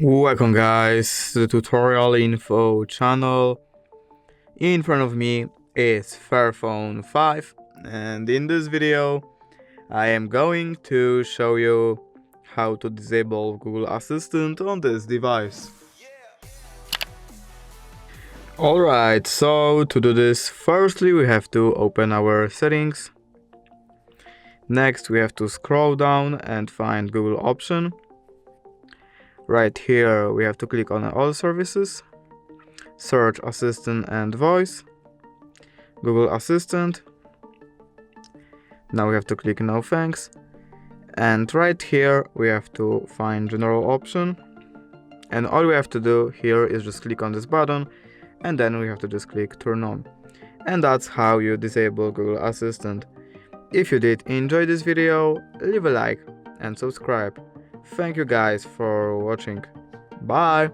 Welcome guys to the tutorial info channel. In front of me is Fairphone 5, and in this video I am going to show you how to disable Google Assistant on this device. Alright, so to do this, firstly we have to open our settings. Next we have to scroll down and find Google option. Right here we have to click on all services, search assistant and voice, Google Assistant. Now we have to click no thanks, and right here we have to find general option, and all we have to do here is just click on this button, and then we have to just click turn on. And that's how you disable Google Assistant. If you did enjoy this video, leave a like and subscribe. Thank you guys for watching. Bye!